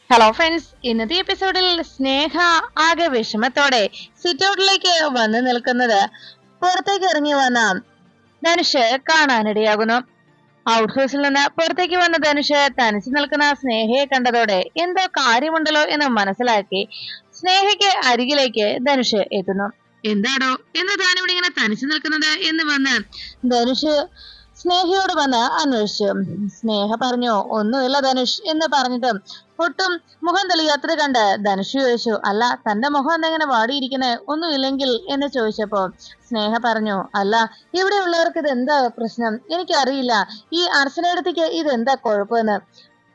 Hello friends, ഇന്നത്തെ എപ്പിസോഡിൽ സ്നേഹ ആകെ വിഷമത്തോടെ സിറ്റൗട്ടിലേക്ക് വന്നു നിൽക്കുന്നത് പുറത്തേക്ക് ഇറങ്ങി വന്ന ധനുഷ് കാണാനിടയാകുന്നു. ഔട്ട് ഹൗസിൽ നിന്ന് പുറത്തേക്ക് വന്ന ധനുഷ് തനിച്ചു നിൽക്കുന്ന സ്നേഹയെ കണ്ടതോടെ എന്തോ കാര്യമുണ്ടല്ലോ എന്ന് മനസ്സിലാക്കി സ്നേഹയ്ക്ക് അരികിലേക്ക് ധനുഷ് എത്തുന്നു. എന്താടോ എന്ന് താനിവിടെ ഇങ്ങനെ തനിച്ചു നിൽക്കുന്നത് എന്ന് വന്ന് ധനുഷ് സ്നേഹയോട് വന്ന് അന്വേഷിച്ചു. സ്നേഹ പറഞ്ഞു, ഒന്നുമില്ല ധനുഷ് എന്ന് പറഞ്ഞിട്ടും ഒട്ടും മുഖം തെളിയാത്തത് കണ്ട് ധനുഷ് ചോദിച്ചു, അല്ല തന്റെ മുഖം എന്തെങ്ങനെ വാടിയിരിക്കുന്നേ, ഒന്നുമില്ലെങ്കിൽ എന്ന് ചോദിച്ചപ്പോ സ്നേഹ പറഞ്ഞു, അല്ല ഇവിടെ ഉള്ളവർക്ക് ഇത് എന്താ പ്രശ്നം, എനിക്കറിയില്ല. ഈ അർച്ചനയിടത്തേക്ക് ഇതെന്താ കുഴപ്പമെന്ന്.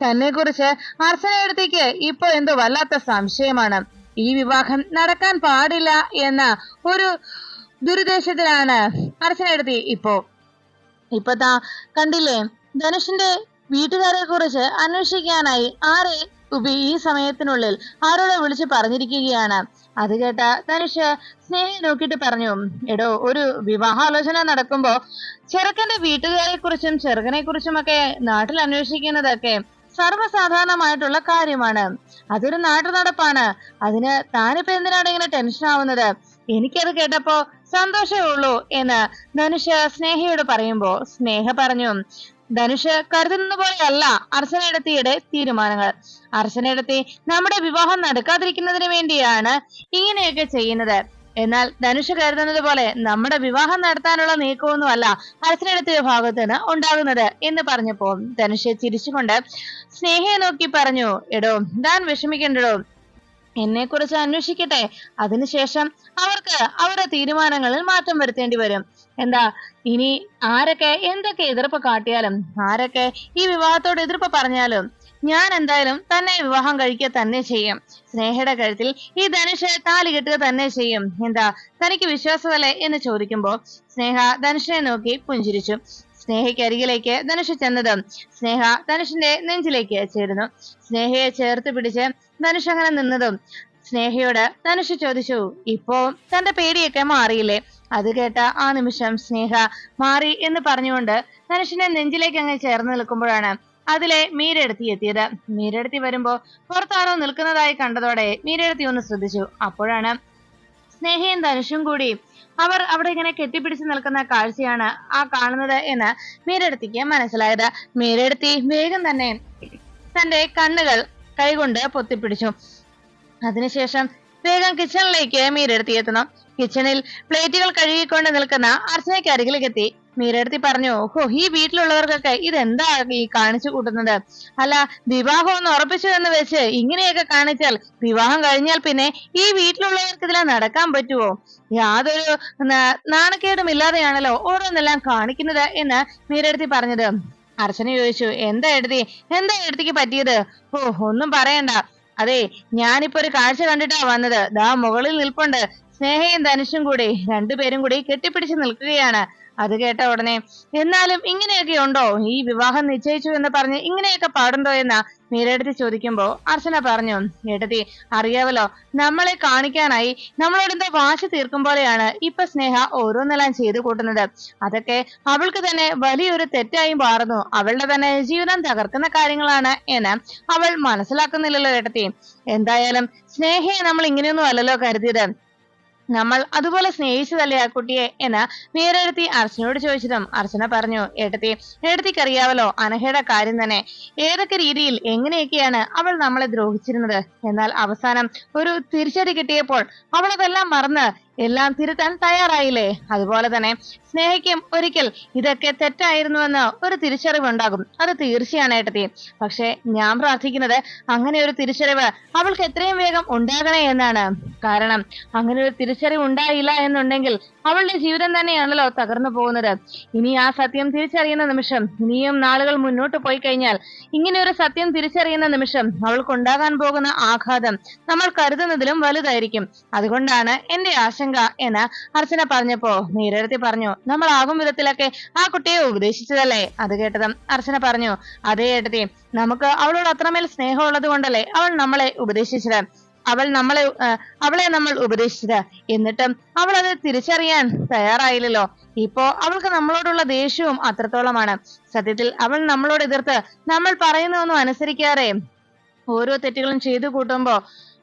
തന്നെ കുറിച്ച് അർച്ചനയിടത്തേക്ക് ഇപ്പൊ എന്തോ വല്ലാത്ത സംശയമാണ്. ഈ വിവാഹം നടക്കാൻ പാടില്ല എന്ന ഒരു ദുരുദ്ദേശത്തിലാണ് അർച്ചനയിടത്തി ഇപ്പൊ താ കണ്ടില്ലേ, ധനുഷിന്റെ വീട്ടുകാരെ കുറിച്ച് അന്വേഷിക്കാനായി ആരെ ഈ സമയത്തിനുള്ളിൽ ആരോടെ വിളിച്ചു പറഞ്ഞിരിക്കുകയാണ്. അത് കേട്ട ധനുഷ് സ്നേഹയെ നോക്കിയിട്ട് പറഞ്ഞു, എടോ, ഒരു വിവാഹാലോചന നടക്കുമ്പോ ചെറുക്കന്റെ വീട്ടുകാരെ കുറിച്ചും ചെറുക്കനെ കുറിച്ചും ഒക്കെ നാട്ടിൽ അന്വേഷിക്കുന്നതൊക്കെ സർവ്വസാധാരണമായിട്ടുള്ള കാര്യമാണ്. അതൊരു നാട്ടു നടപ്പാണ്. അതിന് താനിപ്പോ എന്തിനാണ് ഇങ്ങനെ ടെൻഷൻ ആവുന്നത്? എനിക്കത് കേട്ടപ്പോ സന്തോഷമേ ഉള്ളൂ എന്ന് ധനുഷ് സ്നേഹയോട് പറയുമ്പോ സ്നേഹ പറഞ്ഞു, ധനുഷ് കരുതുന്ന പോലെയല്ല അർച്ചനയിടത്തിയുടെ തീരുമാനങ്ങൾ. അർച്ചനയിടത്തി നമ്മുടെ വിവാഹം നടക്കാതിരിക്കുന്നതിന് വേണ്ടിയാണ് ഇങ്ങനെയൊക്കെ ചെയ്യുന്നത്. എന്നാൽ ധനുഷ് കരുതുന്നത് പോലെ നമ്മുടെ വിവാഹം നടത്താനുള്ള നീക്കമൊന്നും അല്ല അർച്ചനയിടത്തിയുടെ ഭാഗത്ത് നിന്ന് ഉണ്ടാകുന്നത് എന്ന് പറഞ്ഞപ്പോ ധനുഷ് ചിരിച്ചുകൊണ്ട് സ്നേഹയെ നോക്കി പറഞ്ഞു, എടോ, താൻ വിഷമിക്കണ്ടോ, എന്നെ കുറിച്ച് അന്വേഷിക്കട്ടെ. അതിനുശേഷം അവർക്ക് അവരുടെ തീരുമാനങ്ങളിൽ മാറ്റം വരുത്തേണ്ടി വരും. എന്താ, ഇനി ആരൊക്കെ എന്തൊക്കെ എതിർപ്പ് കാട്ടിയാലും ആരൊക്കെ ഈ വിവാഹത്തോട് എതിർപ്പ് പറഞ്ഞാലും ഞാൻ എന്തായാലും തന്നെ വിവാഹം കഴിക്കുക തന്നെ ചെയ്യും. സ്നേഹയുടെ കഴുത്തിൽ ഈ ധനുഷ് താലി കെട്ടുക തന്നെ ചെയ്യും. എന്താ, തനിക്ക് വിശ്വാസമല്ലേ എന്ന് ചോദിക്കുമ്പോ സ്നേഹ ധനുഷിനെ നോക്കി പുഞ്ചിരിച്ചു. സ്നേഹയ്ക്ക് അരികിലേക്ക് ധനുഷ് ചെന്നതും സ്നേഹ ധനുഷിന്റെ നെഞ്ചിലേക്ക് ചേരുന്നു. സ്നേഹയെ ചേർത്ത് പിടിച്ച് ധനുഷ് അങ്ങനെ നിന്നതും സ്നേഹയോട് ധനുഷ് ചോദിച്ചു, ഇപ്പോ തന്റെ പേടിയൊക്കെ മാറിയില്ലേ? അത് കേട്ട ആ നിമിഷം സ്നേഹ മാറി എന്ന് പറഞ്ഞുകൊണ്ട് ധനുഷിന്റെ നെഞ്ചിലേക്ക് അങ്ങ് ചേർന്ന് നിൽക്കുമ്പോഴാണ് അതിലെ മീരെടുത്തി എത്തിയത്. മീരെടുത്തി വരുമ്പോ പുറത്താരോ നിൽക്കുന്നതായി കണ്ടതോടെ മീരെടുത്തി ഒന്ന് ശ്രദ്ധിച്ചു. അപ്പോഴാണ് സ്നേഹയും ധനുഷും കൂടി അവർ അവിടെ ഇങ്ങനെ കെട്ടിപ്പിടിച്ച് നിൽക്കുന്ന കാഴ്ചയാണ് ആ കാണുന്നത് എന്ന് മീരെടുത്തിക്ക് മനസ്സിലായത്. മീരെടുത്തി വേഗം തന്നെ തന്റെ കണ്ണുകൾ കൈകൊണ്ട് പൊത്തിപ്പിടിച്ചു. അതിനുശേഷം വേഗം കിച്ചണിലേക്ക് മീരെടുത്തി എത്തുന്നു. കിച്ചണിൽ പ്ലേറ്റുകൾ കഴുകിക്കൊണ്ട് നിൽക്കുന്ന അർച്ചനയ്ക്ക് അരികിലേക്ക് എത്തി. മീരെടുത്തി പറഞ്ഞു, ഓഹോ, ഈ വീട്ടിലുള്ളവർക്കൊക്കെ ഇതെന്താ ഈ കാണിച്ചു കൂട്ടുന്നത്? അല്ല, വിവാഹം ഒന്ന് ഉറപ്പിച്ചു എന്ന് വെച്ച് ഇങ്ങനെയൊക്കെ കാണിച്ചാൽ വിവാഹം കഴിഞ്ഞാൽ പിന്നെ ഈ വീട്ടിലുള്ളവർക്ക് ഇതിലെ നടക്കാൻ പറ്റുമോ? യാതൊരു നാണക്കേടും ഇല്ലാതെയാണല്ലോ ഓരോന്നെല്ലാം കാണിക്കുന്നത് എന്ന് മീരെടുത്തി പറഞ്ഞത്. അർച്ചന ചോദിച്ചു, എന്താ എടുത്തിക്ക് പറ്റിയത്? ഓ, ഒന്നും പറയണ്ട. അതെ, ഞാനിപ്പോ ഒരു കാഴ്ച കണ്ടിട്ടാ വന്നത്. ദാ മുകളിൽ നിൽപ്പുണ്ട് സ്നേഹയും ധനുഷും കൂടി, രണ്ടുപേരും കൂടി കെട്ടിപ്പിടിച്ച് നിൽക്കുകയാണ്. അത് കേട്ട ഉടനെ, എന്നാലും ഇങ്ങനെയൊക്കെ ഉണ്ടോ? ഈ വിവാഹം നിശ്ചയിച്ചു എന്ന് പറഞ്ഞ് ഇങ്ങനെയൊക്കെ പാടുണ്ടോ എന്ന മീരെടുത്ത് ചോദിക്കുമ്പോ അർച്ചന പറഞ്ഞു, ഏട്ടത്തി, അറിയാവല്ലോ, നമ്മളെ കാണിക്കാനായി നമ്മളോട് എന്തോ വാശി തീർക്കും പോലെയാണ് ഇപ്പൊ സ്നേഹ ഓരോന്നെല്ലാം ചെയ്തു കൂട്ടുന്നത്. അതൊക്കെ അവൾക്ക് തന്നെ വലിയൊരു തെറ്റായി മാറുന്നു. അവളുടെ തന്നെ ജീവിതം തകർക്കുന്ന കാര്യങ്ങളാണ് എന്ന് അവൾ മനസ്സിലാക്കുന്നില്ലല്ലോ ഏട്ടത്തി. എന്തായാലും സ്നേഹയെ നമ്മൾ ഇങ്ങനെയൊന്നും അല്ലല്ലോ കരുതിയത്. നമ്മൾ അതുപോലെ സ്നേഹിച്ചതല്ലേ ആ കുട്ടിയെ എന്ന് മീരെടുത്തി അർച്ചനയോട് ചോദിച്ചതും അർച്ചന പറഞ്ഞു, ഏട്ടത്തിക്കറിയാവല്ലോ അനഘയുടെ കാര്യം തന്നെ. ഏതൊക്കെ രീതിയിൽ എങ്ങനെയൊക്കെയാണ് അവൾ നമ്മളെ ദ്രോഹിച്ചിരുന്നത്. എന്നാൽ അവസാനം ഒരു തിരിച്ചടി കിട്ടിയപ്പോൾ അവളതെല്ലാം മറന്ന് എല്ലാം തിരുത്താൻ തയ്യാറായില്ലേ? അതുപോലെ തന്നെ സ്നേഹയ്ക്കും ഒരിക്കൽ ഇതൊക്കെ തെറ്റായിരുന്നുവെന്ന് ഒരു തിരിച്ചറിവുണ്ടാകും. അത് തീർച്ചയാണ് ഏട്ടത്തി. പക്ഷെ ഞാൻ പ്രാർത്ഥിക്കുന്നത് അങ്ങനെ ഒരു തിരിച്ചറിവ് അവൾക്ക് എത്രയും വേഗം ഉണ്ടാകണേ എന്നാണ്. കാരണം അങ്ങനെ ഒരു തിരിച്ചറിവ് ഉണ്ടായില്ല എന്നുണ്ടെങ്കിൽ അവളുടെ ജീവിതം തന്നെയാണല്ലോ തകർന്നു പോകുന്നത്. ഇനി ആ സത്യം തിരിച്ചറിയുന്ന നിമിഷം, ഇനിയും നാളുകൾ മുന്നോട്ട് പോയി കഴിഞ്ഞാൽ ഇങ്ങനെ ഒരു സത്യം തിരിച്ചറിയുന്ന നിമിഷം അവൾക്കുണ്ടാകാൻ പോകുന്ന ആഘാതം നമ്മൾ കരുതുന്നതിലും വലുതായിരിക്കും. അതുകൊണ്ടാണ് എന്റെ ആശങ്ക എന്ന് അർച്ചന പറഞ്ഞപ്പോ മീരെടുത്തി പറഞ്ഞു, നമ്മൾ ആകും വിധത്തിലൊക്കെ ആ കുട്ടിയെ ഉപദേശിച്ചതല്ലേ? അത് കേട്ടതും അർച്ചന പറഞ്ഞു, അതേ ഏട്ടത്തി, നമുക്ക് അവളോട് അത്രമേൽ സ്നേഹമുള്ളത് കൊണ്ടല്ലേ അവൾ നമ്മളെ ഉപദേശിച്ചത്. അവളെ നമ്മൾ ഉപദേശിച്ചത്. എന്നിട്ടും അവൾ അത് തിരിച്ചറിയാൻ തയ്യാറായില്ലല്ലോ. ഇപ്പോ അവൾക്ക് നമ്മളോടുള്ള ദേഷ്യവും അത്രത്തോളമാണ്. സത്യത്തിൽ അവൾ നമ്മളോട് എതിർത്ത് നമ്മൾ പറയുന്നതൊന്നും അനുസരിക്കാതെ ഓരോ തെറ്റുകളും ചെയ്തു കൂട്ടുമ്പോ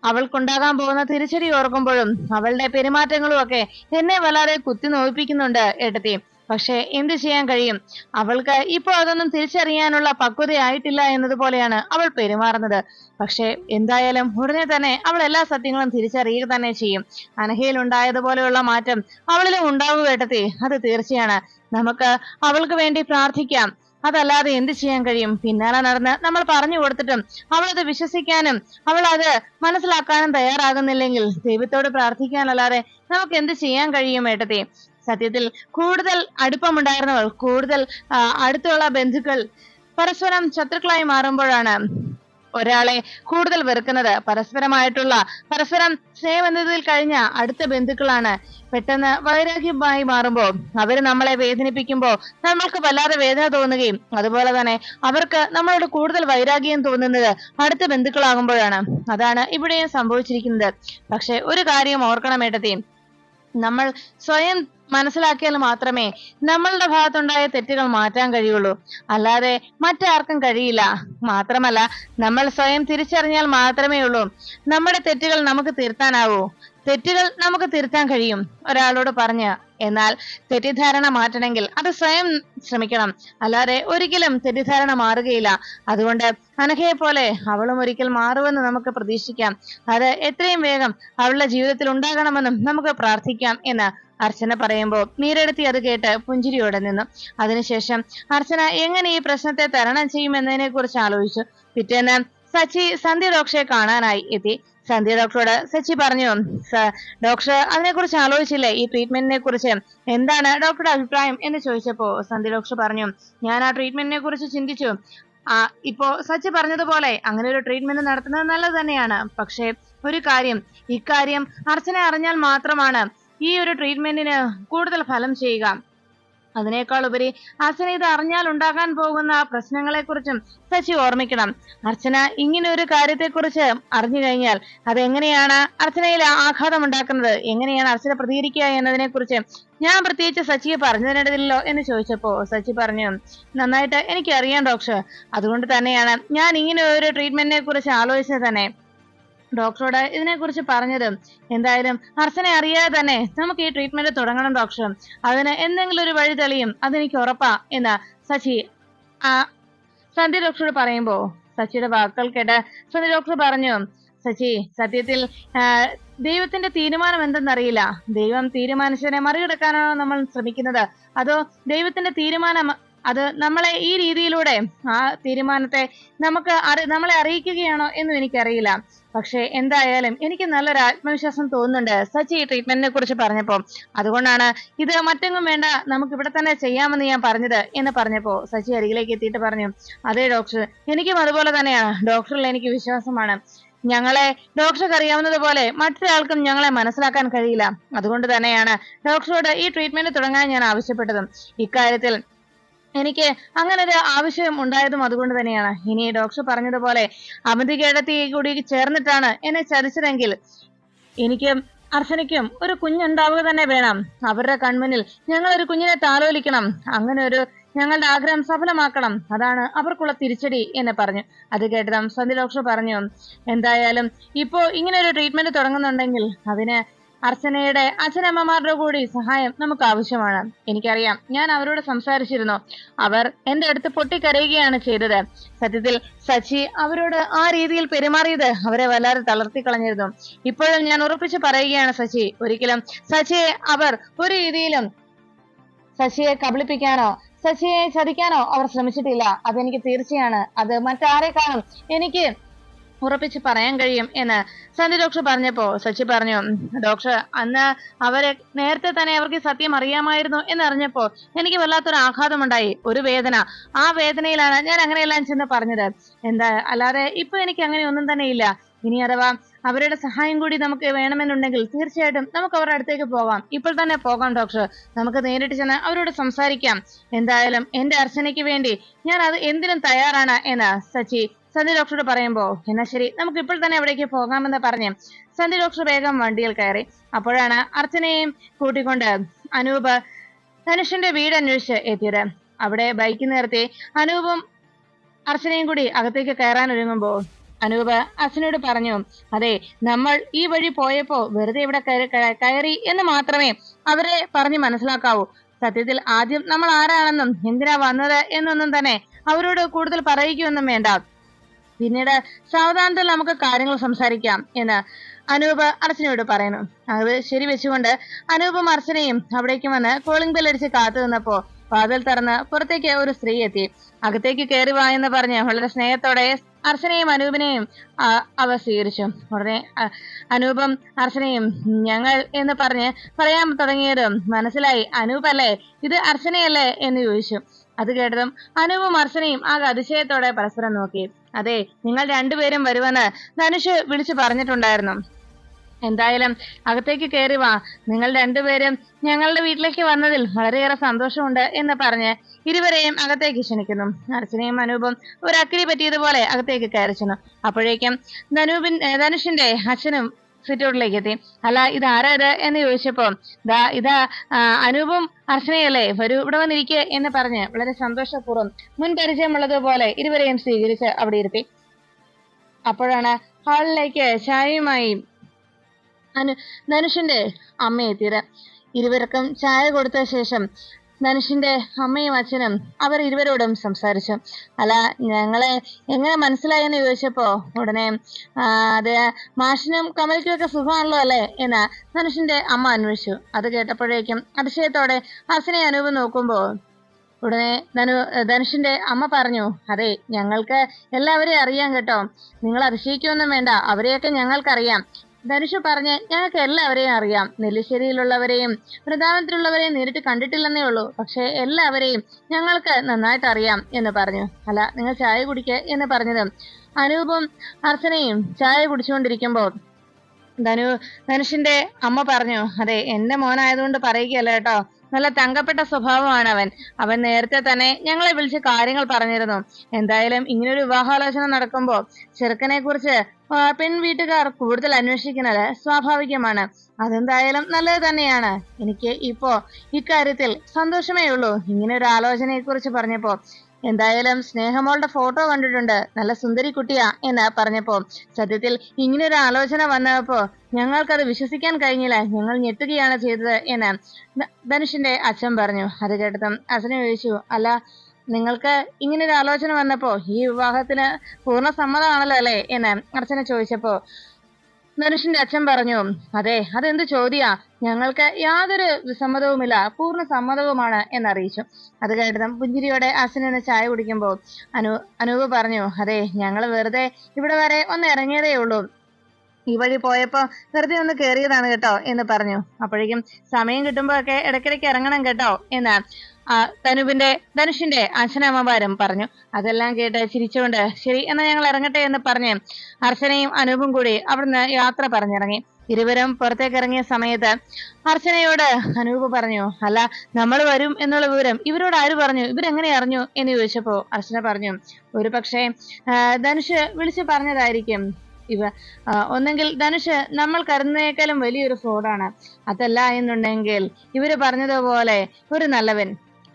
അവൾക്കുണ്ടാകാൻ പോകുന്ന തിരിച്ചടി ഓർക്കുമ്പോഴും അവളുടെ പെരുമാറ്റങ്ങളും ഒക്കെ എന്നെ വല്ലാതെ കുത്തി നോയിപ്പിക്കുന്നുണ്ട് ഏട്ടത്തി. പക്ഷെ എന്ത് ചെയ്യാൻ കഴിയും? അവൾക്ക് ഇപ്പോൾ അതൊന്നും തിരിച്ചറിയാനുള്ള പക്വതയായിട്ടില്ല എന്നതുപോലെയാണ് അവൾ പെരുമാറുന്നത്. പക്ഷെ എന്തായാലും ഉടനെ തന്നെ അവൾ എല്ലാ സത്യങ്ങളും തിരിച്ചറിയുക തന്നെ ചെയ്യും. അനഘയിൽ ഉണ്ടായതുപോലെയുള്ള മാറ്റം അവളിലും ഉണ്ടാവുക ഏട്ടത്തി, അത് തീർച്ചയാണ്. നമുക്ക് അവൾക്ക് വേണ്ടി പ്രാർത്ഥിക്കാം. അതല്ലാതെ എന്ത് ചെയ്യാൻ കഴിയും? പിന്നാലെ നടന്ന് നമ്മൾ പറഞ്ഞു കൊടുത്തിട്ടും അവളത് വിശ്വസിക്കാനും അവൾ അത് മനസ്സിലാക്കാനും തയ്യാറാകുന്നില്ലെങ്കിൽ ദൈവത്തോട് പ്രാർത്ഥിക്കാനല്ലാതെ നമുക്ക് എന്ത് ചെയ്യാൻ കഴിയും ഏട്ടത്തി? സത്യത്തിൽ കൂടുതൽ അടുപ്പമുണ്ടായിരുന്നവൾ, കൂടുതൽ അടുത്തുള്ള ബന്ധുക്കൾ പരസ്പരം ശത്രുക്കളായി മാറുമ്പോഴാണ് ഒരാളെ കൂടുതൽ വെറുക്കുന്നത്. പരസ്പരം സ്നേഹബന്ധത്തിൽ കഴിഞ്ഞ അടുത്ത ബന്ധുക്കളാണ് പെട്ടെന്ന് വൈരാഗ്യമായി മാറുമ്പോൾ, അവര് നമ്മളെ വേദനിപ്പിക്കുമ്പോൾ നമ്മൾക്ക് വല്ലാതെ വേദന തോന്നുകയും അതുപോലെ തന്നെ അവർക്ക് നമ്മളോട് കൂടുതൽ വൈരാഗ്യം തോന്നുന്നത് അടുത്ത ബന്ധുക്കളാകുമ്പോഴാണ്. അതാണ് ഇവിടെയും സംഭവിച്ചിരിക്കുന്നത്. പക്ഷെ ഒരു കാര്യം ഓർക്കണം ഏട്ടത്തി, നമ്മൾ സ്വയം മനസ്സിലാക്കിയാൽ മാത്രമേ നമ്മളുടെ ഭാഗത്തുണ്ടായ തെറ്റുകൾ മാറ്റാൻ കഴിയുള്ളൂ. അല്ലാതെ മറ്റാർക്കും കഴിയില്ല. മാത്രമല്ല, നമ്മൾ സ്വയം തിരിച്ചറിഞ്ഞാൽ മാത്രമേ ഉള്ളൂ നമ്മുടെ തെറ്റുകൾ നമുക്ക് തിരുത്താനാവൂ. തെറ്റുകൾ നമുക്ക് തിരുത്താൻ കഴിയും ഒരാളോട് പറഞ്ഞ്. എന്നാൽ തെറ്റിദ്ധാരണ മാറ്റണമെങ്കിൽ അത് സ്വയം ശ്രമിക്കണം. അല്ലാതെ ഒരിക്കലും തെറ്റിദ്ധാരണ മാറുകയില്ല. അതുകൊണ്ട് അനഘയെ പോലെ അവളും ഒരിക്കൽ മാറുമെന്ന് നമുക്ക് പ്രതീക്ഷിക്കാം. അത് എത്രയും വേഗം അവളുടെ ജീവിതത്തിൽ ഉണ്ടാകണമെന്നും നമുക്ക് പ്രാർത്ഥിക്കാം എന്ന് അർച്ചന പറയുമ്പോൾ മീരടുത്തി അത് കേട്ട് പുഞ്ചിരിയോടെ നിന്നു. അതിനുശേഷം അർച്ചന എങ്ങനെ ഈ പ്രശ്നത്തെ തരണം ചെയ്യുമെന്നതിനെ കുറിച്ച് ആലോചിച്ചു. പിറ്റേന്ന് സച്ചി സന്ധ്യ ഡോക്ടറെ കാണാനായി എത്തി. സന്ധ്യ ഡോക്ടറോട് സച്ചി പറഞ്ഞു, ഡോക്ടർ അതിനെക്കുറിച്ച് ആലോചിച്ചില്ലേ? ഈ ട്രീറ്റ്മെന്റിനെ കുറിച്ച് എന്താണ് ഡോക്ടറുടെ അഭിപ്രായം എന്ന് ചോദിച്ചപ്പോ സന്ധ്യ ഡോക്ടർ പറഞ്ഞു, ഞാൻ ആ ട്രീറ്റ്മെന്റിനെ കുറിച്ച് ചിന്തിച്ചു. ഇപ്പോ സച്ചി പറഞ്ഞതുപോലെ അങ്ങനെ ഒരു ട്രീറ്റ്മെന്റ് നടത്തുന്നത് നല്ലത് തന്നെയാണ്. പക്ഷെ ഒരു കാര്യം, ഇക്കാര്യം അർച്ചന അറിഞ്ഞാൽ മാത്രമാണ് ഈ ഒരു ട്രീറ്റ്മെന്റിന് കൂടുതൽ ഫലം ചെയ്യുക. അതിനേക്കാൾ ഉപരി അർച്ചന ഇത് അറിഞ്ഞാൽ ഉണ്ടാകാൻ പോകുന്ന പ്രശ്നങ്ങളെ കുറിച്ചും സച്ചി ഓർമ്മിക്കണം. അർച്ചന ഇങ്ങനെ ഒരു കാര്യത്തെക്കുറിച്ച് അറിഞ്ഞു കഴിഞ്ഞാൽ അതെങ്ങനെയാണ് അർച്ചനയിൽ ആഘാതം ഉണ്ടാക്കുന്നത്, എങ്ങനെയാണ് അർച്ചന പ്രതികരിക്കുക എന്നതിനെ കുറിച്ച് ഞാൻ പ്രത്യേകിച്ച് സച്ചിയെ പറഞ്ഞു തരേണ്ടതില്ലല്ലോ എന്ന് ചോദിച്ചപ്പോ സച്ചി പറഞ്ഞു, നന്നായിട്ട് എനിക്കറിയാം ഡോക്ടർ. അതുകൊണ്ട് തന്നെയാണ് ഞാൻ ഇങ്ങനെ ഒരു ട്രീറ്റ്മെന്റിനെ കുറിച്ച് ആലോചിച്ചത് തന്നെ. ഡോക്ടറോട് ഇതിനെക്കുറിച്ച് പറഞ്ഞത്. എന്തായാലും അർച്ചനെ അറിയാതെ തന്നെ നമുക്ക് ഈ ട്രീറ്റ്മെന്റ് തുടങ്ങണം ഡോക്ടർ. അതിന് എന്തെങ്കിലും ഒരു വഴി തെളിയും, അതെനിക്ക് ഉറപ്പാ എന്ന് സച്ചി സന്ധ്യ ഡോക്ടറോട് പറയുമ്പോ സച്ചിയുടെ വാക്കുകൾ കേട്ട് സന്ധ്യ ഡോക്ടർ പറഞ്ഞു, സച്ചി, സത്യത്തിൽ ദൈവത്തിന്റെ തീരുമാനം എന്തെന്നറിയില്ല. ദൈവം തീരുമാനിച്ചതിനെ മറികടക്കാനാണോ നമ്മൾ ശ്രമിക്കുന്നത്, അതോ ദൈവത്തിന്റെ തീരുമാനം അത് നമ്മളെ ഈ രീതിയിലൂടെ ആ തീരുമാനത്തെ നമ്മളെ അറിയിക്കുകയാണോ എന്നും എനിക്കറിയില്ല. പക്ഷെ എന്തായാലും എനിക്ക് നല്ലൊരു ആത്മവിശ്വാസം തോന്നുന്നുണ്ട് സച്ചി ഈ ട്രീറ്റ്മെന്റിനെ കുറിച്ച് പറഞ്ഞപ്പോ. അതുകൊണ്ടാണ് ഇത് മറ്റെങ്ങും വേണ്ട, നമുക്ക് ഇവിടെ തന്നെ ചെയ്യാമെന്ന് ഞാൻ പറഞ്ഞത് എന്ന് പറഞ്ഞപ്പോ സച്ചി അരികിലേക്ക് എത്തിയിട്ട് പറഞ്ഞു, അതെ ഡോക്ടർ, എനിക്കും അതുപോലെ തന്നെയാണ്. ഡോക്ടറിൽ എനിക്ക് വിശ്വാസമാണ്. ഞങ്ങളെ ഡോക്ടർക്ക് അറിയാവുന്നതുപോലെ മറ്റൊരാൾക്കും ഞങ്ങളെ മനസ്സിലാക്കാൻ കഴിയില്ല. അതുകൊണ്ട് തന്നെയാണ് ഡോക്ടറോട് ഈ ട്രീറ്റ്മെന്റ് തുടങ്ങാൻ ഞാൻ ആവശ്യപ്പെട്ടതും. ഇക്കാര്യത്തിൽ എനിക്ക് അങ്ങനെ ഒരു ആവശ്യം ഉണ്ടായതും അതുകൊണ്ട് തന്നെയാണ്. ഇനി ഡോക്ടർ പറഞ്ഞതുപോലെ അമിതികേടത്തി കൂടി ചേർന്നിട്ടാണ് എന്നെ ചതിച്ചതെങ്കിൽ എനിക്കും അർച്ചനയ്ക്കും ഒരു കുഞ്ഞുണ്ടാവുക തന്നെ വേണം. അവരുടെ കൺമുന്നിൽ ഞങ്ങൾ ഒരു കുഞ്ഞിനെ താലോലിക്കണം. അങ്ങനെ ഒരു ഞങ്ങളുടെ ആഗ്രഹം സഫലമാക്കണം. അതാണ് അവർക്കുള്ള തിരിച്ചടി എന്ന് പറഞ്ഞു. അത് കേട്ടതും സന്ധ്യ ഡോക്ടർ പറഞ്ഞു, എന്തായാലും ഇപ്പോ ഇങ്ങനെ ഒരു ട്രീറ്റ്മെന്റ് തുടങ്ങുന്നുണ്ടെങ്കിൽ അതിന് അർച്ചനയുടെ അച്ഛനമ്മമാരുടെ കൂടി സഹായം നമുക്ക് ആവശ്യമാണ്. എനിക്കറിയാം, ഞാൻ അവരോട് സംസാരിച്ചിരുന്നു. അവർ എന്റെ അടുത്ത് പൊട്ടിക്കരയുകയാണ് ചെയ്തത്. സത്യത്തിൽ സച്ചി അവരോട് ആ രീതിയിൽ പെരുമാറിയത് അവരെ വല്ലാതെ തളർത്തി കളഞ്ഞിരുന്നു. ഇപ്പോഴും ഞാൻ ഉറപ്പിച്ച് പറയുകയാണ് സച്ചി, ഒരിക്കലും സച്ചിയെ അവർ ഒരു രീതിയിലും സച്ചിയെ കബളിപ്പിക്കാനോ സച്ചിയെ ചതിക്കാനോ അവർ ശ്രമിച്ചിട്ടില്ല. അതെനിക്ക് തീർച്ചയാണ്. അത് മറ്റാരെക്കാളും എനിക്ക് ഉറപ്പിച്ച് പറയാൻ കഴിയും എന്ന് സന്ധ്യ ഡോക്ടർ പറഞ്ഞപ്പോ സച്ചി പറഞ്ഞു, ഡോക്ടർ, അന്ന് അവരെ നേരത്തെ തന്നെ അവർക്ക് സത്യം അറിയാമായിരുന്നു എന്നറിഞ്ഞപ്പോ എനിക്ക് വല്ലാത്തൊരു ആഘാതമുണ്ടായി, ഒരു വേദന. ആ വേദനയിലാണ് ഞാൻ അങ്ങനെയെല്ലാം ചെന്ന് പറഞ്ഞത്. അല്ലാതെ ഇപ്പൊ എനിക്ക് അങ്ങനെ ഒന്നും തന്നെ ഇല്ല. ഇനി അഥവാ അവരുടെ സഹായം കൂടി നമുക്ക് വേണമെന്നുണ്ടെങ്കിൽ തീർച്ചയായിട്ടും നമുക്ക് അവരുടെ അടുത്തേക്ക് പോകാം. ഇപ്പോൾ തന്നെ പോകാം ഡോക്ടർ. നമുക്ക് നേരിട്ട് ചെന്ന് അവരോട് സംസാരിക്കാം. എന്തായാലും എന്റെ അർച്ചനയ്ക്ക് വേണ്ടി ഞാൻ അത് എന്തിനും തയ്യാറാണ് എന്ന് സന്ധ്യ ഡോക്ടറോട് പറയുമ്പോ, എന്നാ ശരി, നമുക്ക് ഇപ്പോൾ തന്നെ അവിടേക്ക് പോകാമെന്ന് പറഞ്ഞ് സന്ധ്യ ഡോക്ടർ വേഗം വണ്ടിയിൽ കയറി. അപ്പോഴാണ് അർച്ചനയെയും കൂട്ടിക്കൊണ്ട് അനൂപ് ധനുഷിന്റെ വീട് അന്വേഷിച്ച് എത്തിയത്. അവിടെ ബൈക്ക് നിർത്തി അനൂപും അർച്ചനയും കൂടി അകത്തേക്ക് കയറാൻ ഒരുങ്ങുമ്പോ അനൂപ് അച്ഛനോട് പറഞ്ഞു, അതെ, നമ്മൾ ഈ വഴി പോയപ്പോ വെറുതെ ഇവിടെ കയറി എന്ന് മാത്രമേ അവരെ പറഞ്ഞു മനസ്സിലാക്കാവൂ. സത്യത്തിൽ ആദ്യം നമ്മൾ ആരാണെന്നും എന്തിനാ വന്നത് എന്നൊന്നും തന്നെ അവരോട് കൂടുതൽ പറയിക്കൊന്നും വേണ്ട. പിന്നീട് സാവധാനത്തിൽ നമുക്ക് കാര്യങ്ങൾ സംസാരിക്കാം എന്ന് അനൂപ് അർച്ചനയോട് പറയുന്നു. അത് ശരി വെച്ചുകൊണ്ട് അനൂപും അർച്ചനയും അവിടേക്ക് വന്ന് കോളിംഗ് ബെൽ അടിച്ച് കാത്തു നിന്നപ്പോ വാതിൽ തുറന്ന് പുറത്തേക്ക് ഒരു സ്ത്രീ എത്തി. അകത്തേക്ക് കയറി വാ എന്ന് പറഞ്ഞ് വളരെ സ്നേഹത്തോടെ അർച്ചനയും അനൂപിനെയും അവ സ്വീകരിച്ചു. ഉടനെ അനൂപും അർച്ചനയും ഞങ്ങൾ എന്ന് പറഞ്ഞ് പറയാൻ തുടങ്ങിയതും മനസ്സിലായി. അനൂപല്ലേ ഇത്, അർച്ചനയല്ലേ എന്ന് ചോദിച്ചു. അത് കേട്ടതും അനൂപും അർച്ചനയും ആകെ അതിശയത്തോടെ പരസ്പരം നോക്കി. അതെ, നിങ്ങൾ രണ്ടുപേരും വരുമെന്ന് ധനുഷ് വിളിച്ചു പറഞ്ഞിട്ടുണ്ടായിരുന്നു. എന്തായാലും അകത്തേക്ക് കയറി വാ. നിങ്ങൾ രണ്ടുപേരും ഞങ്ങളുടെ വീട്ടിലേക്ക് വന്നതിൽ വളരെയേറെ സന്തോഷമുണ്ട് എന്ന് പറഞ്ഞ് ഇരുവരെയും അകത്തേക്ക് ക്ഷണിക്കുന്നു. അർച്ചനയും അനൂപും ഒരു അക്കിരി പറ്റിയതുപോലെ അകത്തേക്ക് കയറി ചെന്നു. അപ്പോഴേക്കും ധനുഷിന്റെ അച്ഛനും സിറ്റൗട്ടിലേക്ക് എത്തി. അല്ല, ഇതാരാ ഇത് എന്ന് ചോദിച്ചപ്പോ ഇതാ അനൂപും അർച്ചനയല്ലേ, വരൂ ഇവിടെ വന്നിരിക്കുക എന്ന് പറഞ്ഞ് വളരെ സന്തോഷപൂർവ്വം മുൻ പരിചയമുള്ളതുപോലെ ഇരുവരെയും സ്വീകരിച്ച് അവിടെ ഇരുത്തി. അപ്പോഴാണ് ഹാളിലേക്ക് ചായയുമായി ധനുഷിന്റെ അമ്മ എത്തിയത്. ഇരുവർക്കും ചായ കൊടുത്ത ശേഷം ധനുഷിന്റെ അമ്മയും അച്ഛനും അവർ ഇരുവരോടും സംസാരിച്ചു. അല്ല, ഞങ്ങളെ എങ്ങനെ മനസ്സിലായെന്ന് ചോദിച്ചപ്പോ ഉടനെ അത് മാഷിനും കമലിക്കും ഒക്കെ സുഖമാണല്ലോ അല്ലേ എന്ന് ധനുഷിന്റെ അമ്മ അന്വേഷിച്ചു. അത് കേട്ടപ്പോഴേക്കും അതിശയത്തോടെ അർച്ചനെ അനൂപ് നോക്കുമ്പോ ഉടനെ ധനുഷിന്റെ അമ്മ പറഞ്ഞു, അതെ, ഞങ്ങൾക്ക് എല്ലാവരെയും അറിയാം കേട്ടോ, നിങ്ങൾ അതിശയിക്കൊന്നും വേണ്ട, അവരെയൊക്കെ ഞങ്ങൾക്കറിയാം. ധനുഷ് പറഞ്ഞ് ഞങ്ങൾക്ക് എല്ലാവരെയും അറിയാം. നെല്ലിശ്ശേരിയിലുള്ളവരെയും വൃന്ദാവനത്തിലുള്ളവരെയും നേരിട്ട് കണ്ടിട്ടില്ലെന്നേ ഉള്ളൂ, പക്ഷെ എല്ലാവരെയും ഞങ്ങൾക്ക് നന്നായിട്ട് അറിയാം എന്ന് പറഞ്ഞു. അല്ല, നിങ്ങൾ ചായ കുടിക്കുക എന്ന് പറഞ്ഞതും അനൂപും അർച്ചനയും ചായ കുടിച്ചുകൊണ്ടിരിക്കുമ്പോ ധനുഷിന്റെ അമ്മ പറഞ്ഞു, അതെ, എന്റെ മോനായതുകൊണ്ട് പറയുകയല്ല കേട്ടോ, നല്ല തങ്കപ്പെട്ട സ്വഭാവമാണ് അവൻ നേരത്തെ തന്നെ ഞങ്ങളെ വിളിച്ച് കാര്യങ്ങൾ പറഞ്ഞിരുന്നു. എന്തായാലും ഇങ്ങനൊരു വിവാഹാലോചന നടക്കുമ്പോ ചെറുക്കനെ കുറിച്ച് പെൺവീട്ടുകാർ കൂടുതൽ അന്വേഷിക്കുന്നത് സ്വാഭാവികമാണ്. അതെന്തായാലും നല്ലത് തന്നെയാണ്. എനിക്ക് ഇപ്പോ ഇക്കാര്യത്തിൽ സന്തോഷമേ ഉള്ളൂ. ഇങ്ങനെ ഒരു ആലോചനയെ കുറിച്ച് പറഞ്ഞപ്പോ എന്തായാലും സ്നേഹമോളുടെ ഫോട്ടോ കണ്ടിട്ടുണ്ട്, നല്ല സുന്ദരി കുട്ടിയാ എന്ന് പറഞ്ഞപ്പോ സത്യത്തിൽ ഇങ്ങനെ ഒരു ആലോചന വന്നപ്പോ ഞങ്ങൾക്കത് വിശ്വസിക്കാൻ കഴിഞ്ഞില്ല, ഞങ്ങൾ ഞെട്ടുകയാണ് ചെയ്തത് എന്ന് ധനുഷിന്റെ അച്ഛൻ പറഞ്ഞു. അത് കേട്ടതും അച്ഛനെ ചോദിച്ചു, അല്ല, നിങ്ങൾക്ക് ഇങ്ങനെ ഒരു ആലോചന വന്നപ്പോ ഈ വിവാഹത്തിന് പൂർണ്ണ സമ്മതമാണല്ലോ അല്ലേ എന്ന് അർച്ചന ചോദിച്ചപ്പോ ധനുഷിന്റെ അച്ഛൻ പറഞ്ഞു, അതെ, അതെന്ത് ചോദ്യാ, ഞങ്ങൾക്ക് യാതൊരു വിസമ്മതവുമില്ല, പൂർണ്ണ സമ്മതവുമാണ് എന്നറിയിച്ചു. അത് കേട്ടതും പുഞ്ചിരിയോടെ അച്ഛനെന്ന് ചായ കുടിക്കുമ്പോൾ അനൂപ് പറഞ്ഞു, അതെ, ഞങ്ങൾ വെറുതെ ഇവിടെ വരെ ഒന്ന് ഇറങ്ങിയതേ ഉള്ളൂ, ഈ വഴി പോയപ്പോ വെറുതെ ഒന്ന് കേറിയതാണ് കേട്ടോ എന്ന് പറഞ്ഞു. അപ്പോഴേക്കും സമയം കിട്ടുമ്പോഴൊക്കെ ഇടയ്ക്കിടയ്ക്ക് ഇറങ്ങണം കേട്ടോ എന്ന് ധനുഷിന്റെ അച്ഛനമ്മമാരും പറഞ്ഞു. അതെല്ലാം കേട്ട് ചിരിച്ചുകൊണ്ട് ശരി എന്നാ ഞങ്ങൾ ഇറങ്ങട്ടെ എന്ന് പറഞ്ഞ് അർച്ചനയും അനൂപും കൂടി അവിടുന്ന് യാത്ര പറഞ്ഞിറങ്ങി. ഇരുവരും പുറത്തേക്ക് ഇറങ്ങിയ സമയത്ത് അർച്ചനയോട് അനൂപ് പറഞ്ഞു, അല്ല, നമ്മൾ വരും എന്നുള്ള വിവരം ഇവരോട് ആര് പറഞ്ഞു, ഇവരെങ്ങനെ അറിഞ്ഞു എന്ന് ചോദിച്ചപ്പോ അർച്ചന പറഞ്ഞു, ഒരു പക്ഷേ ധനുഷ് വിളിച്ചു പറഞ്ഞതായിരിക്കും. ഒന്നെങ്കിൽ ധനുഷ് നമ്മൾ കരുതുന്നതിനേക്കാളും വലിയൊരു ഫ്രോഡാണ്, അതല്ല എന്നുണ്ടെങ്കിൽ ഇവര് പറഞ്ഞതുപോലെ ഒരു നല്ലവൻ.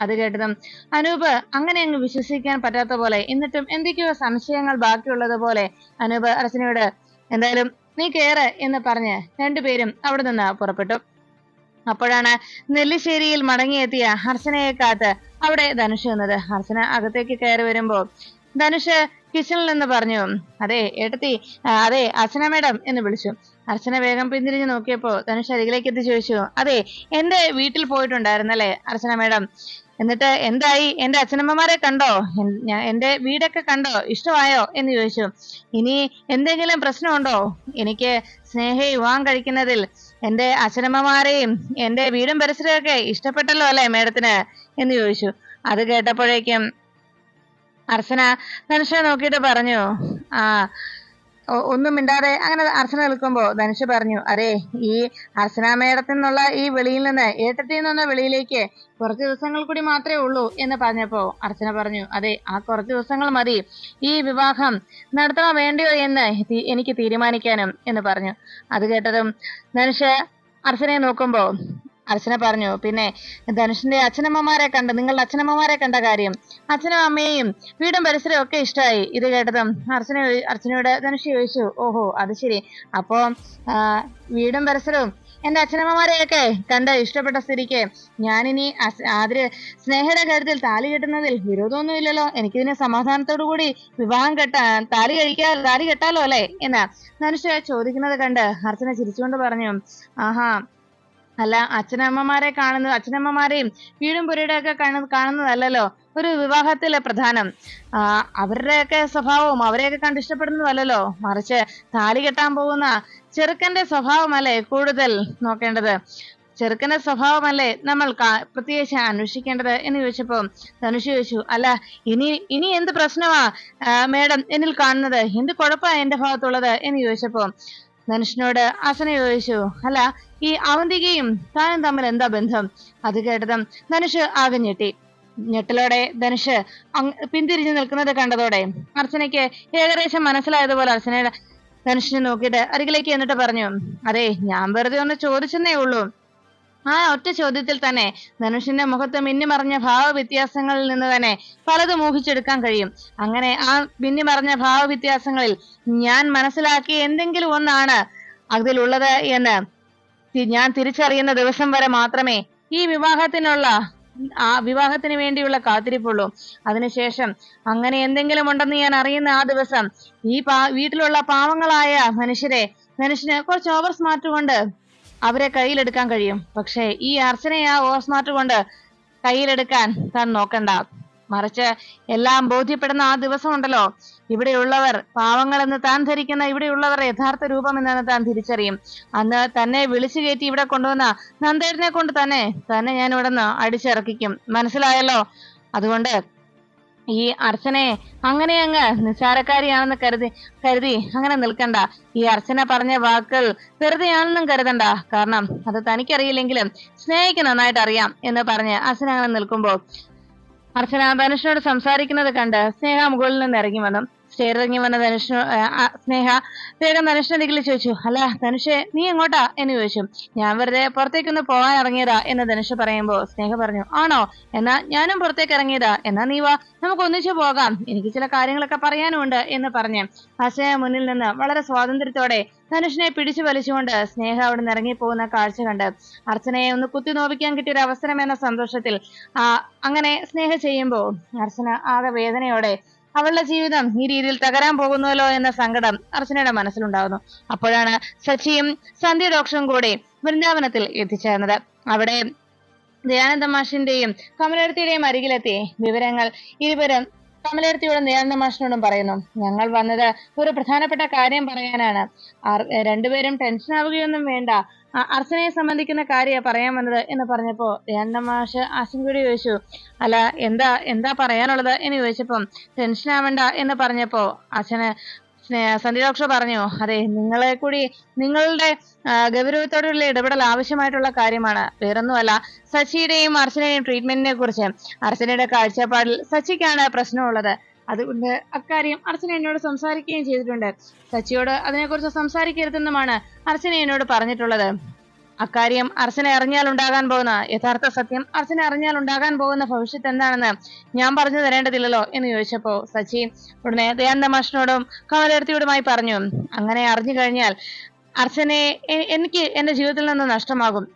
അത് കേട്ടതും അനൂപ് അങ്ങനെ അങ്ങ് വിശ്വസിക്കാൻ പറ്റാത്ത പോലെ, എന്നിട്ടും എന്തൊക്കെയോ സംശയങ്ങൾ ബാക്കിയുള്ളത് പോലെ അനൂപ് അർച്ചനയോട് എന്തായാലും നീ കേറ് എന്ന് പറഞ്ഞ് രണ്ടുപേരും അവിടെ നിന്ന് പുറപ്പെട്ടു. അപ്പോഴാണ് നെല്ലിശ്ശേരിയിൽ മടങ്ങിയെത്തിയ അർച്ചനയെ കാത്ത് അവിടെ ധനുഷ് വന്നത്. അർച്ചന അകത്തേക്ക് കയറി വരുമ്പോ ധനുഷ് കിച്ചണിൽ നിന്ന് പറഞ്ഞു, അതെ ഏട്ടത്തി, അതെ അർച്ചന മേഡം എന്ന് വിളിച്ചു. അർച്ചന വേഗം പിന്തിരിഞ്ഞു നോക്കിയപ്പോ ധനുഷ് അരികിലേക്ക് എത്തി ചോദിച്ചു, അതെ, എന്റെ വീട്ടിൽ പോയിട്ടുണ്ടായിരുന്നല്ലേ അർച്ചന മേഡം, എന്നിട്ട് എന്തായി, എന്റെ അച്ഛനമ്മമാരെ കണ്ടോ, എന്റെ വീടൊക്കെ കണ്ടോ, ഇഷ്ടമായോ എന്ന് ചോദിച്ചു. ഇനി എന്തെങ്കിലും പ്രശ്നമുണ്ടോ, എനിക്ക് സ്നേഹയെ വിവാഹം കഴിക്കുന്നതിൽ എന്റെ അച്ഛനമ്മമാരെയും എന്റെ വീടും പരിസരമൊക്കെ ഇഷ്ടപ്പെട്ടല്ലോ അല്ലേ മേഡത്തിന് എന്ന് ചോദിച്ചു. അത് കേട്ടപ്പോഴേക്കും അർച്ചന ധനുഷെ നോക്കിയിട്ട് പറഞ്ഞു, ഒന്നും മിണ്ടാതെ അങ്ങനെ അർച്ചന നിൽക്കുമ്പോ ധനുഷ് പറഞ്ഞു, അതെ, ഈ അർച്ചന മേഡത്തിൽ നിന്നുള്ള ഈ വെളിയിൽ നിന്ന് ഏട്ടത്തിൽ നിന്ന വെളിയിലേക്ക് കുറച്ച് ദിവസങ്ങൾ കൂടി മാത്രമേ ഉള്ളൂ എന്ന് പറഞ്ഞപ്പോ അർച്ചന പറഞ്ഞു, അതെ, ആ കുറച്ച് ദിവസങ്ങൾ മതി ഈ വിവാഹം നടത്തണോ വേണ്ടയോ എന്ന് എനിക്ക് തീരുമാനിക്കാനും എന്ന് പറഞ്ഞു. അത് കേട്ടതും ധനുഷ് അർച്ചനയെ നോക്കുമ്പോ അർച്ചന പറഞ്ഞു. പിന്നെ ധനുഷിന്റെ നിങ്ങളുടെ അച്ഛനമ്മമാരെ കണ്ട കാര്യം, അച്ഛനും അമ്മയെയും വീടും പരിസരവും ഒക്കെ ഇഷ്ടമായി. ഇത് കേട്ടതും അർച്ചനയോട് ധനുഷ് ചോദിച്ചു, ഓഹോ അത് ശരി, അപ്പോ വീടും പരിസരവും എന്റെ അച്ഛനമ്മമാരെയൊക്കെ കണ്ട് ഇഷ്ടപ്പെട്ട സ്ഥിതിക്ക് ഞാനിനി സ്നേഹയുടെ കാര്യത്തിൽ താലി കെട്ടുന്നതിൽ വിരോധമൊന്നുമില്ലല്ലോ, എനിക്കിതിന് സമാധാനത്തോടു കൂടി വിവാഹം താലി കെട്ടാലോ അല്ലെ എന്ന് ധനുഷ് ചോദിക്കുന്നത് കണ്ട് അർച്ചന ചിരിച്ചുകൊണ്ട് പറഞ്ഞു, ആഹാ, അല്ല, അച്ഛനമ്മമാരെയും വീടും പുരയുടെ ഒക്കെ കാണുന്നതല്ലോ ഒരു വിവാഹത്തിലെ പ്രധാനം. അവരുടെയൊക്കെ സ്വഭാവവും അവരെയൊക്കെ കണ്ട് ഇഷ്ടപ്പെടുന്നതല്ലോ, മറിച്ച് താലി കെട്ടാൻ പോകുന്ന ചെറുക്കന്റെ സ്വഭാവമല്ലേ കൂടുതൽ നോക്കേണ്ടത്, ചെറുക്കന്റെ സ്വഭാവമല്ലേ നമ്മൾ പ്രത്യേകിച്ച് അന്വേഷിക്കേണ്ടത് എന്ന് ചോദിച്ചപ്പോ ധനുഷ് ചോദിച്ചു, അല്ല ഇനി എന്ത് പ്രശ്നമാ മേഡം എന്നിൽ കാണുന്നത്, എന്ത് കുഴപ്പമാ എന്റെ ഭാഗത്തുള്ളത് എന്ന് ചോദിച്ചപ്പോ ധനുഷിനോട് അർച്ചന ചോദിച്ചു, അല്ല ഈ അവന്തികയും താനും തമ്മിൽ എന്താ ബന്ധം? അത് കേട്ടതും ധനുഷ് ആകെ ഞെട്ടലോടെ ധനുഷ് പിന്തിരിഞ്ഞു നിൽക്കുന്നത് കണ്ടതോടെ അർച്ചനയ്ക്ക് ഏകദേശം മനസ്സിലായതുപോലെ ധനുഷിനെ നോക്കിയിട്ട് അരികിലേക്ക് എന്നിട്ട് പറഞ്ഞു, അതെ, ഞാൻ വെറുതെ ഒന്ന് ചോദിച്ചെന്നേ ഉള്ളൂ. ആ ഒറ്റ ചോദ്യത്തിൽ തന്നെ ധനുഷിന്റെ മുഖത്ത് മിന്നിമറിഞ്ഞ ഭാവവ്യത്യാസങ്ങളിൽ നിന്ന് തന്നെ പലതും ഊഹിച്ചെടുക്കാൻ കഴിയും. അങ്ങനെ ആ മിന്നിമറിഞ്ഞ ഭാവവ്യത്യാസങ്ങളിൽ ഞാൻ മനസ്സിലാക്കിയ എന്തെങ്കിലും ഒന്നാണ് അതിലുള്ളത് എന്ന് ഞാൻ തിരിച്ചറിയുന്ന ദിവസം വരെ മാത്രമേ ഈ വിവാഹത്തിന് വേണ്ടിയുള്ള കാത്തിരിപ്പുള്ളൂ. അതിനുശേഷം അങ്ങനെ എന്തെങ്കിലും ഉണ്ടെന്ന് ഞാൻ അറിയുന്ന ആ ദിവസം ഈ വീട്ടിലുള്ള പാവങ്ങളായ മനുഷ്യന് കുറച്ച് ഓവർ സ്മാർട്ട് കൊണ്ട് അവരെ കയ്യിലെടുക്കാൻ കഴിയും. പക്ഷെ ഈ അർച്ചനയെ ആ ഓവർ സ്മാർട്ട് കൊണ്ട് കയ്യിലെടുക്കാൻ താൻ നോക്കണ്ട, മറിച്ച് എല്ലാം ബോധ്യപ്പെടുന്ന ആ ദിവസം ഉണ്ടല്ലോ, ഇവിടെയുള്ളവർ പാവങ്ങളെന്ന് താൻ ധരിക്കുന്ന ഇവിടെയുള്ളവരുടെ യഥാർത്ഥ രൂപം എന്നാണ് താൻ തിരിച്ചറിയും. അന്ന് തന്നെ വിളിച്ചു കയറ്റി ഇവിടെ കൊണ്ടുവന്ന നന്ദേട്ടനെ കൊണ്ട് തന്നെ ഞാൻ ഇവിടെ നിന്ന് അടിച്ചിറക്കിക്കും, മനസ്സിലായല്ലോ? അതുകൊണ്ട് ഈ അർച്ചനയെ അങ്ങനെ അങ്ങ് നിസ്സാരക്കാരിയാണെന്ന് കരുതി അങ്ങനെ നിൽക്കണ്ട. ഈ അർച്ചന പറഞ്ഞ വാക്കുകൾ വെറുതെയാണെന്നും കരുതണ്ട, കാരണം അത് തനിക്കറിയില്ലെങ്കിലും സ്നേഹിക്ക് നന്നായിട്ട് അറിയാം എന്ന് പറഞ്ഞ് അർച്ചന അങ്ങനെ നിൽക്കുമ്പോൾ അർച്ചന ധനുഷിനോട് സംസാരിക്കുന്നത് കണ്ട് സ്നേഹ മുകളിൽ നിന്ന് ഇറങ്ങി വന്നു. സ്റ്റെയറിറങ്ങി വന്ന സ്നേഹ വേഗം ധനുഷിനരികിൽ ചോദിച്ചു, അല്ല ധനുഷേ, നീ എങ്ങോട്ടാ എന്ന് ചോദിച്ചു. ഞാൻ വെറുതെ പുറത്തേക്കൊന്ന് പോകാൻ ഇറങ്ങിയതാ എന്ന് ധനുഷ് പറയുമ്പോ സ്നേഹ പറഞ്ഞു, ആണോ, എന്നാ ഞാനും പുറത്തേക്ക് ഇറങ്ങിയതാ, എന്നാ നീ വാ, നമുക്ക് ഒന്നിച്ചു പോകാം, എനിക്ക് ചില കാര്യങ്ങളൊക്കെ പറയാനുമുണ്ട് എന്ന് പറഞ്ഞ് അർച്ചന മുന്നിൽ നിന്ന് വളരെ സ്വാതന്ത്ര്യത്തോടെ ധനുഷിനെ പിടിച്ചു വലിച്ചുകൊണ്ട് സ്നേഹ അവിടെ നിന്ന് ഇറങ്ങിപ്പോകുന്ന കാഴ്ച കണ്ട് അർച്ചനയെ ഒന്ന് കുത്തി നോവിക്കാൻ കിട്ടിയൊരു അവസരം എന്ന സന്തോഷത്തിൽ അങ്ങനെ സ്നേഹ ചെയ്യുമ്പോ അർച്ചന ആകെ വേദനയോടെ അവളുടെ ജീവിതം ഈ രീതിയിൽ തകരാൻ പോകുന്നുവല്ലോ എന്ന സങ്കടം അർച്ചനയുടെ മനസ്സിലുണ്ടാകുന്നു. അപ്പോഴാണ് സച്ചിയും സന്ധ്യ ഡോക്ടറും കൂടി വൃന്ദാവനത്തിൽ എത്തിച്ചേർന്നത്. അവിടെ ദയാനന്ദ മാഷിന്റെയും കമലടുത്തിയുടെയും അരികിലെത്തി വിവരങ്ങൾ ഇരുവരും കമലടുത്തിയോടും ദയാനന്ദ മാഷിനോടും പറയുന്നു. ഞങ്ങൾ വന്നത് ഒരു പ്രധാനപ്പെട്ട കാര്യം പറയാനാണ്. രണ്ടുപേരും ടെൻഷൻ ആവുകയൊന്നും വേണ്ട, അർച്ചനയെ സംബന്ധിക്കുന്ന കാര്യം പറയാൻ വന്നത് എന്ന് പറഞ്ഞപ്പോ ദയാനന്ദ മാഷ് ആശങ്കയോട് ചോദിച്ചു, അല്ല എന്താ പറയാനുള്ളത് എന്ന് ചോദിച്ചപ്പം ടെൻഷൻ ആവണ്ട എന്ന് പറഞ്ഞപ്പോ അച്ഛന് സന്ധ്യ ഡോക്ടർ പറഞ്ഞു, അതെ, നിങ്ങളുടെ ഗൗരവത്തോടുള്ള ഇടപെടൽ ആവശ്യമായിട്ടുള്ള കാര്യമാണ്, വേറൊന്നുമല്ല. സച്ചിയുടെയും അർച്ചനയുടെയും ട്രീറ്റ്മെന്റിനെ കുറിച്ച് അർച്ചനയുടെ കാഴ്ചപ്പാടിൽ സച്ചിക്കാണ് പ്രശ്നമുള്ളത്. അതുകൊണ്ട് അക്കാര്യം അർച്ചന എന്നോട് സംസാരിക്കുകയും ചെയ്തിട്ടുണ്ട്. സച്ചിയോട് അതിനെക്കുറിച്ച് സംസാരിക്കരുതെന്നുമാണ് അർച്ചന എന്നോട് പറഞ്ഞിട്ടുള്ളത്. അക്കാര്യം അർച്ചന അറിഞ്ഞാൽ ഉണ്ടാകാൻ പോകുന്ന യഥാർത്ഥ സത്യം, അർച്ചന അറിഞ്ഞാൽ ഉണ്ടാകാൻ പോകുന്ന ഭവിഷ്യത്ത് എന്താണെന്ന് ഞാൻ പറഞ്ഞു തരേണ്ടതില്ലല്ലോ എന്ന് ചോദിച്ചപ്പോ സച്ചി ഉടനെ ദയാനന്ദ മാഷിനോടും കമലടുത്തിയോടുമായി പറഞ്ഞു, അങ്ങനെ അറിഞ്ഞു കഴിഞ്ഞാൽ അർച്ചനയെ എനിക്ക് എന്റെ ജീവിതത്തിൽ നിന്ന്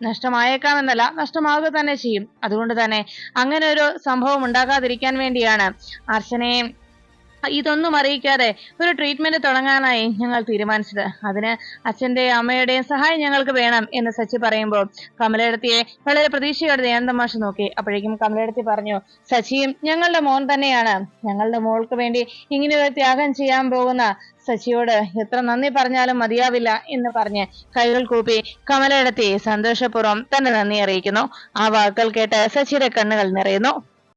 നഷ്ടമായേക്കാമെന്നല്ല, നഷ്ടമാവുക തന്നെ ചെയ്യും. അതുകൊണ്ട് തന്നെ അങ്ങനെ ഒരു സംഭവം ഉണ്ടാകാതിരിക്കാൻ വേണ്ടിയാണ് അർച്ചനയെ ഇതൊന്നും അറിയിക്കാതെ ഒരു ട്രീറ്റ്മെന്റ് തുടങ്ങാനായി ഞങ്ങൾ തീരുമാനിച്ചത്. അതിന് അച്ഛന്റെയും അമ്മയുടെയും സഹായം ഞങ്ങൾക്ക് വേണം എന്ന് സച്ചി പറയുമ്പോൾ കമലടുത്തിയെ വളരെ പ്രതീക്ഷയോടെ ദയാനന്ദ മാഷ് നോക്കി. അപ്പോഴേക്കും കമലടുത്തി പറഞ്ഞു, സച്ചിയും ഞങ്ങളുടെ മോൻ തന്നെയാണ്, ഞങ്ങളുടെ മോൾക്ക് വേണ്ടി ഇങ്ങനെ ഒരു ത്യാഗം ചെയ്യാൻ പോകുന്ന സച്ചിയോട് എത്ര നന്ദി പറഞ്ഞാലും മതിയാവില്ല എന്ന് പറഞ്ഞ് കൈകൾ കൂപ്പി കമലടുത്തി സന്തോഷപൂർവ്വം തന്റെ നന്ദി അറിയിക്കുന്നു. ആ വാക്കുകൾ കേട്ട് സച്ചിയുടെ കണ്ണുകൾ നിറയുന്നു.